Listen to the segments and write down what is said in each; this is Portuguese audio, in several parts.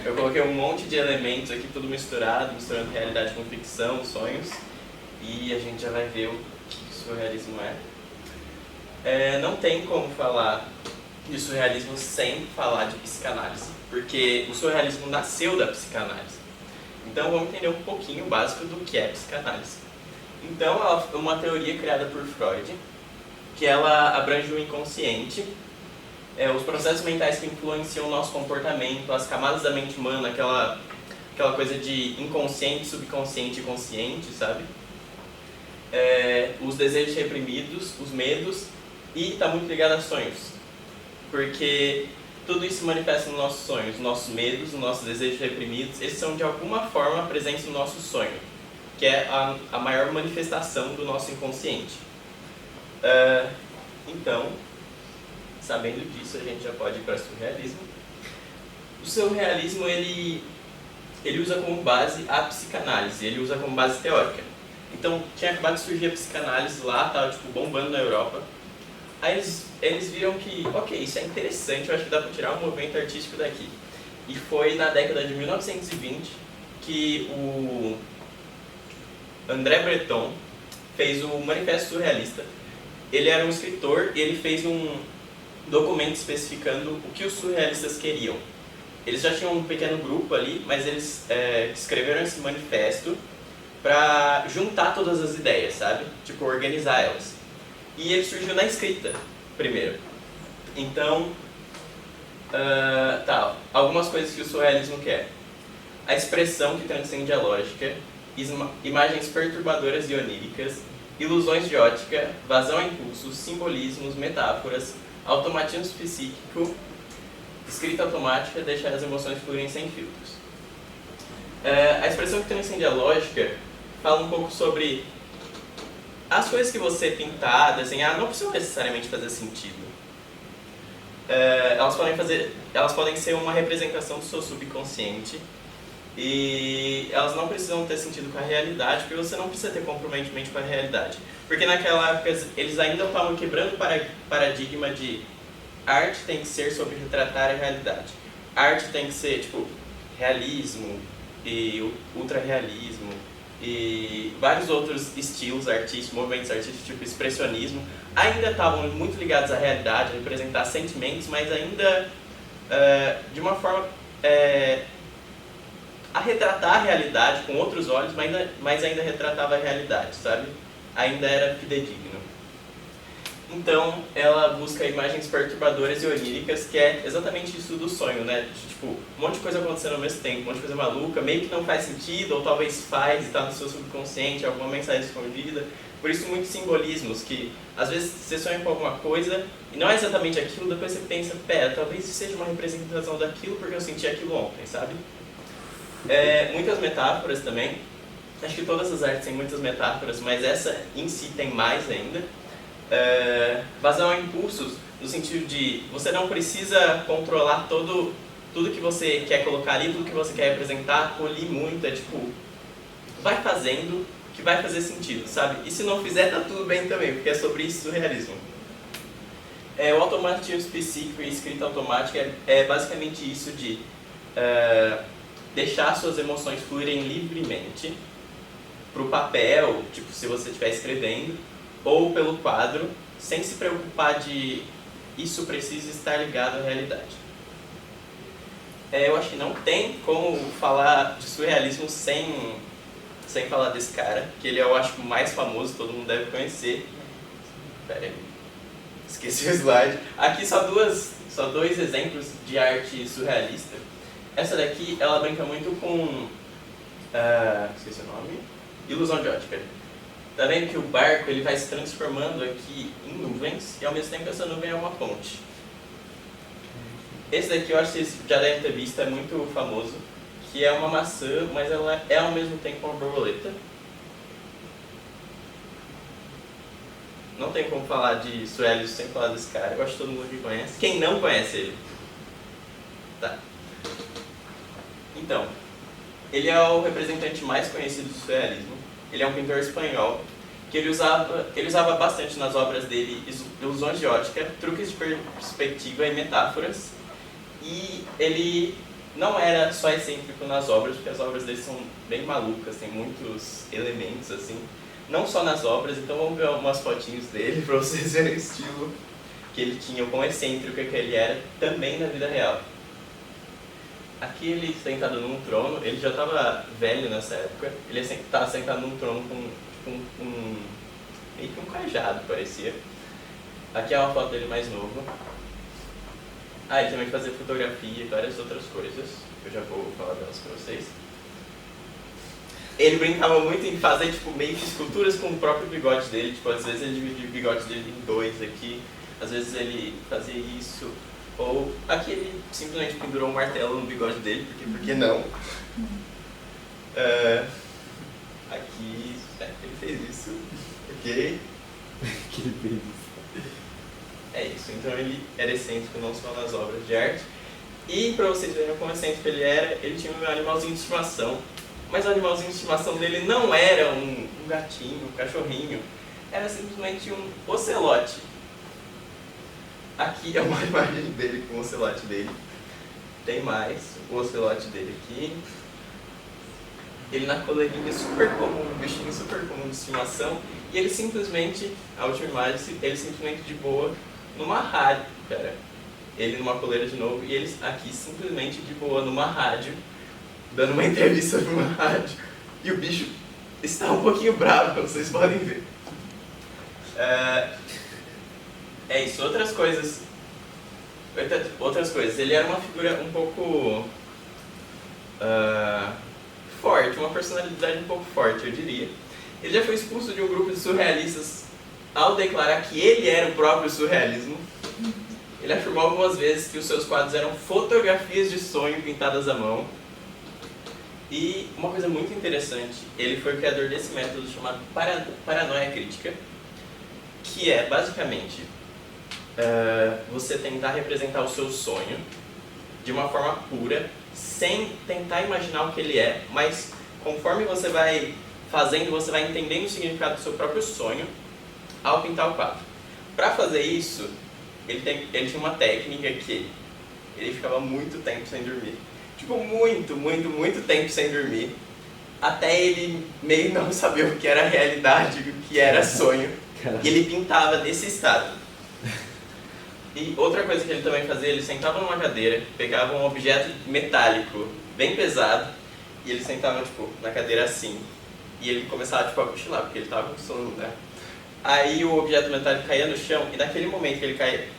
Eu coloquei um monte de elementos aqui, tudo misturado, misturando realidade com ficção, sonhos, e a gente já vai ver o que o surrealismo é. Não tem como falar de surrealismo sem falar de psicanálise, porque o surrealismo nasceu da psicanálise. Então vamos entender um pouquinho o básico do que é psicanálise. Então ela é uma teoria criada por Freud, que ela abrange o inconsciente, os processos mentais que influenciam o nosso comportamento, as camadas da mente humana, aquela coisa de inconsciente, subconsciente e consciente, sabe? Os desejos reprimidos, os medos, e está muito ligado a sonhos, porque tudo isso se manifesta nos nossos sonhos, nos nossos medos, nos nossos desejos reprimidos, eles são de alguma forma presentes no nosso sonho, que é a maior manifestação do nosso inconsciente. Então, sabendo disso, a gente já pode ir para o surrealismo. O surrealismo, ele usa como base a psicanálise, ele usa como base teórica. Então, tinha acabado de surgir a psicanálise lá, estava tipo, bombando na Europa. Aí eles viram que, ok, isso é interessante, eu acho que dá para tirar um movimento artístico daqui. E foi na década de 1920 que o André Breton fez o Manifesto Surrealista. Ele era um escritor e ele fez um documento especificando o que os surrealistas queriam. Eles já tinham um pequeno grupo ali, mas eles escreveram esse manifesto para juntar todas as ideias, sabe? Tipo, organizar elas. E ele surgiu na escrita, primeiro. Então, algumas coisas que o surrealismo quer. A expressão que transcende a lógica, imagens perturbadoras e oníricas, ilusões de ótica, vazão a impulsos, simbolismos, metáforas, automatismo psíquico, escrita automática, deixar as emoções fluírem sem filtros. A expressão que transcende a lógica fala um pouco sobre as coisas que você pintar, desenhar, não precisam necessariamente fazer sentido. Elas podem ser uma representação do seu subconsciente e elas não precisam ter sentido com a realidade, porque você não precisa ter comprometimento com a realidade. Porque naquela época eles ainda estavam quebrando o paradigma de arte tem que ser sobre retratar a realidade. Arte tem que ser, tipo, realismo e ultrarrealismo e vários outros estilos artísticos, movimentos artísticos, tipo expressionismo, ainda estavam muito ligados à realidade, a representar sentimentos, mas ainda de uma forma a retratar a realidade com outros olhos, mas ainda retratava a realidade, sabe? Ainda era fidedigno. Então, ela busca imagens perturbadoras e oníricas, que é exatamente isso do sonho, né? Tipo, um monte de coisa acontecendo ao mesmo tempo, um monte de coisa maluca, meio que não faz sentido, ou talvez faz e está no seu subconsciente, alguma mensagem escondida. Por isso, muitos simbolismos, que às vezes você sonha com alguma coisa e não é exatamente aquilo, depois você pensa, pera, talvez isso seja uma representação daquilo porque eu senti aquilo ontem, sabe? Muitas metáforas também. Acho que todas as artes têm muitas metáforas, mas essa em si tem mais ainda. Vazão a impulsos, no sentido de você não precisa controlar tudo que você quer colocar ali, tudo que você quer representar, polir muito, tipo, vai fazendo que vai fazer sentido, sabe? E se não fizer, tá tudo bem também, porque é sobre isso o surrealismo. O automatismo psíquico e escrita automática é basicamente isso de deixar suas emoções fluírem livremente pro papel, tipo, se você estiver escrevendo, ou pelo quadro, sem se preocupar de isso precisa estar ligado à realidade. Eu acho que não tem como falar de surrealismo sem falar desse cara, que ele é, eu acho, o mais famoso, todo mundo deve conhecer. Pera aí, esqueci o slide. Aqui só dois exemplos de arte surrealista. Essa daqui, ela brinca muito com, esqueci o nome, ilusão de ótica. Tá vendo que o barco ele vai se transformando aqui em nuvens e ao mesmo tempo essa nuvem é uma ponte. Esse daqui eu acho que vocês já devem ter visto, é muito famoso, que é uma maçã, mas ela é ao mesmo tempo uma borboleta. Não tem como falar de surrealismo sem falar desse cara, eu acho que todo mundo que conhece. Quem não conhece ele? Tá. Então, ele é o representante mais conhecido do surrealismo. Ele é um pintor espanhol que ele usava bastante nas obras dele ilusões de ótica, truques de perspectiva e metáforas. E ele não era só excêntrico nas obras, porque as obras dele são bem malucas, tem muitos elementos assim. Não só nas obras, então vamos ver umas fotinhos dele para vocês verem o estilo que ele tinha, o quão excêntrico que ele era também na vida real. Aqui ele sentado num trono, ele já estava velho nessa época, ele estava sentado num trono com meio que um cajado, parecia. Aqui é uma foto dele mais novo. Ele também fazia fotografia e várias outras coisas, eu já vou falar delas para vocês. Ele brincava muito em fazer tipo, meio que esculturas com o próprio bigode dele, tipo, às vezes ele dividia o bigode dele em dois aqui, às vezes ele fazia isso, ou aqui ele simplesmente pendurou um martelo no bigode dele, porque por que não? Aqui ele fez isso, ok? Que ele fez isso. É isso, então ele era excêntrico não só nas obras de arte, e para vocês verem como excêntrico ele era, ele tinha um animalzinho de estimação. Mas o animalzinho de estimação dele não era um gatinho, um cachorrinho, era simplesmente um ocelote. Aqui é uma imagem dele com o ocelote dele. Tem mais, o ocelote dele aqui. Ele na coleirinha super comum, um bichinho super comum de estimação. E ele simplesmente, a última imagem, ele simplesmente de boa numa rádio, cara. Ele numa coleira de novo e eles aqui simplesmente de boa numa rádio, dando uma entrevista para uma rádio, e o bicho está um pouquinho bravo, como vocês podem ver. É isso, outras coisas, ele era uma figura um pouco forte, uma personalidade um pouco forte, eu diria. Ele já foi expulso de um grupo de surrealistas ao declarar que ele era o próprio surrealismo. Ele afirmou algumas vezes que os seus quadros eram fotografias de sonho pintadas à mão. E uma coisa muito interessante, ele foi o criador desse método chamado paranoia crítica, que é basicamente você tentar representar o seu sonho de uma forma pura, sem tentar imaginar o que ele é, mas conforme você vai fazendo, você vai entendendo o significado do seu próprio sonho ao pintar o quadro. Para fazer isso, ele tinha uma técnica que ele ficava muito tempo sem dormir. Tipo, muito tempo sem dormir, até ele meio não saber o que era realidade, o que era sonho, e ele pintava nesse estado. E outra coisa que ele também fazia, ele sentava numa cadeira, pegava um objeto metálico bem pesado, e ele sentava, tipo, na cadeira assim, e ele começava, tipo, a cochilar, porque ele tava com sono, né? Aí o objeto metálico caía no chão, e naquele momento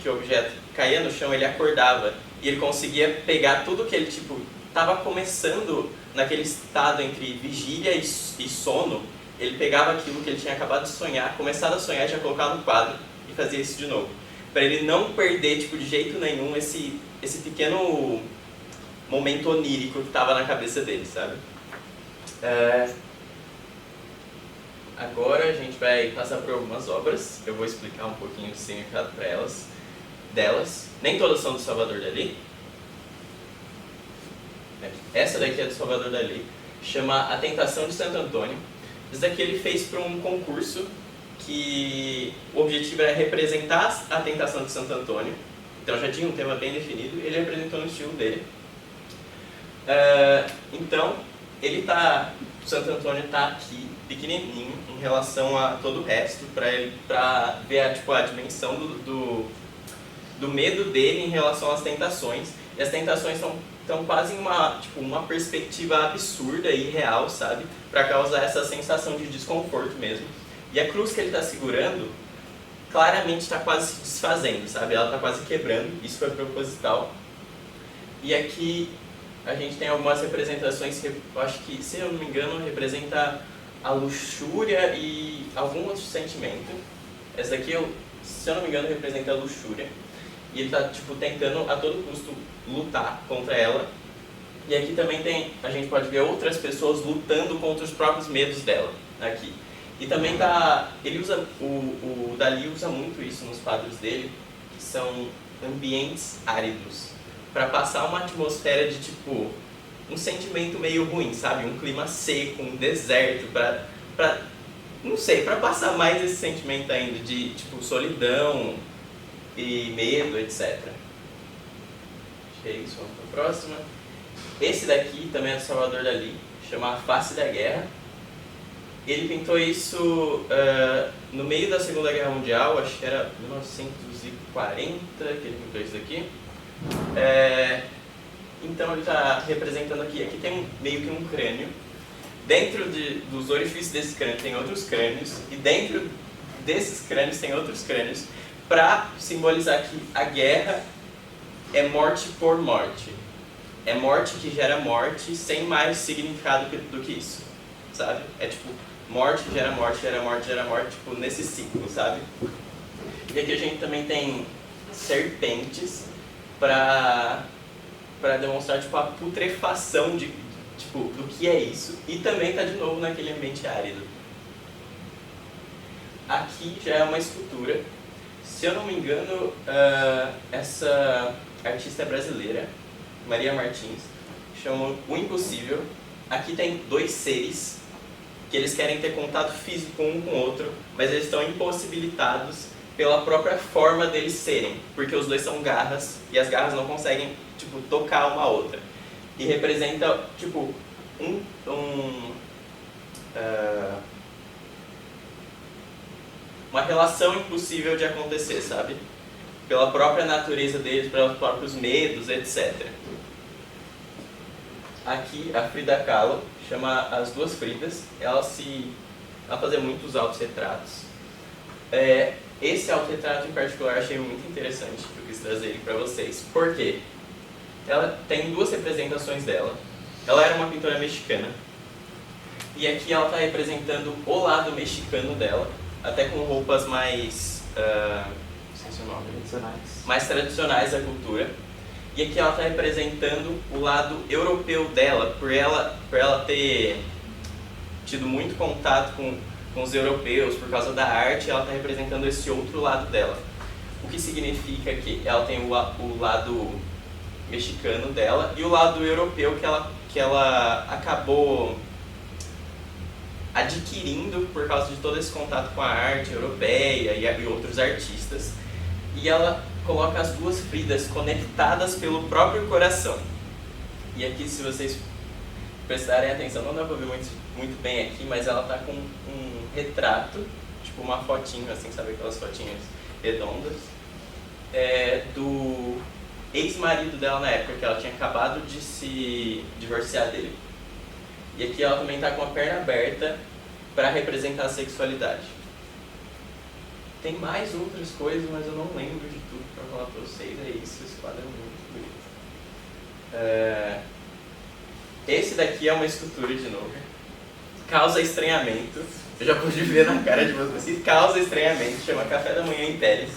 que o objeto caía no chão, ele acordava, e ele conseguia pegar tudo que ele, tipo, estava começando naquele estado entre vigília e sono. Ele pegava aquilo que ele tinha acabado de sonhar, começado a sonhar, já colocava no quadro e fazia isso de novo. Para ele não perder, tipo, de jeito nenhum esse pequeno momento onírico que estava na cabeça dele, sabe? Agora a gente vai passar por algumas obras, eu vou explicar um pouquinho o significado para delas. Nem todas são do Salvador Dalí. Essa daqui é do Salvador Dalí, chama A Tentação de Santo Antônio. Isso daqui ele fez para um concurso que o objetivo era representar a Tentação de Santo Antônio. Então já tinha um tema bem definido e ele representou no estilo dele. Então, Santo Antônio está aqui, pequenininho, em relação a todo o resto, para ver a dimensão do medo dele em relação às tentações. E as tentações estão quase em uma perspectiva absurda e real, sabe? Para causar essa sensação de desconforto mesmo. E a cruz que ele está segurando, claramente está quase se desfazendo, sabe? Ela está quase quebrando, isso foi proposital. E aqui a gente tem algumas representações que eu acho que, se eu não me engano, representa a luxúria e algum outro sentimento. Essa daqui, se eu não me engano, representa a luxúria. E ele está tentando a todo custo lutar contra ela. E aqui também a gente pode ver outras pessoas lutando contra os próprios medos dela, aqui. E também o Dalí usa muito isso nos quadros dele, que são ambientes áridos, para passar uma atmosfera de um sentimento meio ruim, sabe? Um clima seco, um deserto, para não sei, para passar mais esse sentimento ainda de, tipo, solidão e medo, etc. Acho que é isso, vamos para a próxima. Esse daqui também é do Salvador Dalí, chama A Face da Guerra. Ele pintou isso no meio da Segunda Guerra Mundial, acho que era 1940 que ele pintou isso daqui. Então ele está representando aqui tem meio que um crânio. Dentro dos orifícios desse crânio tem outros crânios, e dentro desses crânios tem outros crânios, para simbolizar que a guerra é morte por morte. É morte que gera morte, sem mais significado do que isso, sabe? É tipo, morte que gera morte, gera morte, gera morte, tipo, nesse ciclo, sabe? E aqui a gente também tem serpentes para demonstrar, tipo, a putrefação do que é isso. E também está de novo naquele ambiente árido. Aqui já é uma escultura. Se eu não me engano, essa artista é brasileira, Maria Martins, chama O Impossível. Aqui tem dois seres que eles querem ter contato físico um com o outro, mas eles estão impossibilitados pela própria forma deles serem, porque os dois são garras e as garras não conseguem, tipo, tocar uma outra. E representa, tipo, uma relação impossível de acontecer, sabe? Pela própria natureza deles, pelos próprios medos, etc. Aqui a Frida Kahlo chama As Duas Fridas. Ela fazia muitos autorretratos. Esse autorretrato em particular eu achei muito interessante, eu quis trazer ele para vocês. Por quê? Ela tem duas representações dela. Ela era uma pintora mexicana. E aqui ela está representando o lado mexicano dela, até com roupas mais... esqueci o nome. Mais tradicionais da cultura. E aqui ela está representando o lado europeu dela, por ela ter tido muito contato com os europeus, por causa da arte, ela está representando esse outro lado dela. O que significa que ela tem o lado mexicano dela e o lado europeu que ela acabou adquirindo por causa de todo esse contato com a arte europeia e outros artistas. E ela coloca as duas Fridas conectadas pelo próprio coração. E aqui, se vocês prestarem atenção, não dá para ver muito bem aqui, mas ela está com um retrato, tipo uma fotinho, assim, sabe aquelas fotinhas redondas, do ex-marido dela na época, que ela tinha acabado de se divorciar dele. E aqui ela também está com a perna aberta para representar a sexualidade. Tem mais outras coisas, mas eu não lembro de tudo para falar para vocês. É isso, esse quadro é muito bonito. Esse daqui é uma escultura de novo. Causa estranhamento. Eu já pude ver na cara de vocês. Causa estranhamento, chama Café da Manhã em Pele.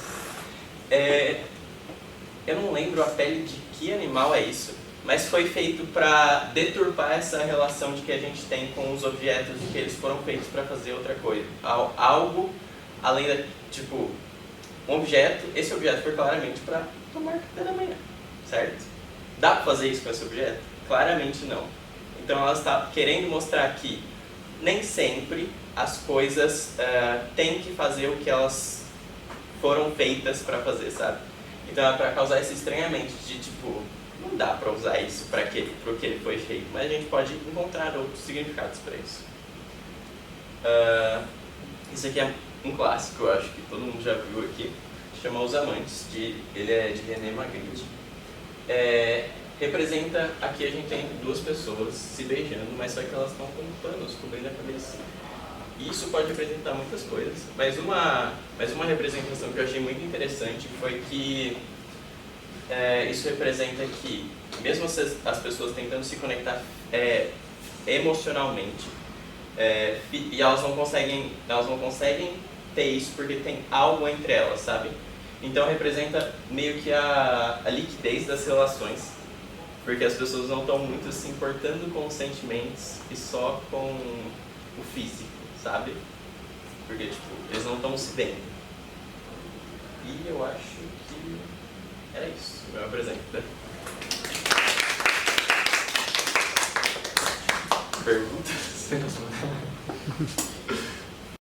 Eu não lembro a pele de que animal é isso, mas foi feito para deturpar essa relação de que a gente tem com os objetos, de que eles foram feitos para fazer outra coisa. Algo além da, tipo, esse objeto foi claramente para tomar café da manhã, certo? Dá para fazer isso com esse objeto? Claramente não. Então ela está querendo mostrar que nem sempre as coisas têm que fazer o que elas foram feitas para fazer, sabe? Então é para causar esse estranhamento de, tipo, não dá para usar isso para o que ele foi feito, mas a gente pode encontrar outros significados para isso. Isso aqui é um clássico, eu acho que todo mundo já viu aqui, chama Os Amantes, ele é de René Magritte. Representa, aqui a gente tem duas pessoas se beijando, mas só que elas estão com panos cobrindo a cabeça. E isso pode representar muitas coisas, mas uma representação que eu achei muito interessante foi que isso representa que, mesmo as pessoas tentando se conectar emocionalmente, e elas não conseguem ter isso porque tem algo entre elas, sabe? Então representa meio que a liquidez das relações, porque as pessoas não estão muito se importando com os sentimentos e só com o físico, sabe? Porque, tipo, eles não estão se vendo. E eu acho que era isso, meu apresento. Perguntas?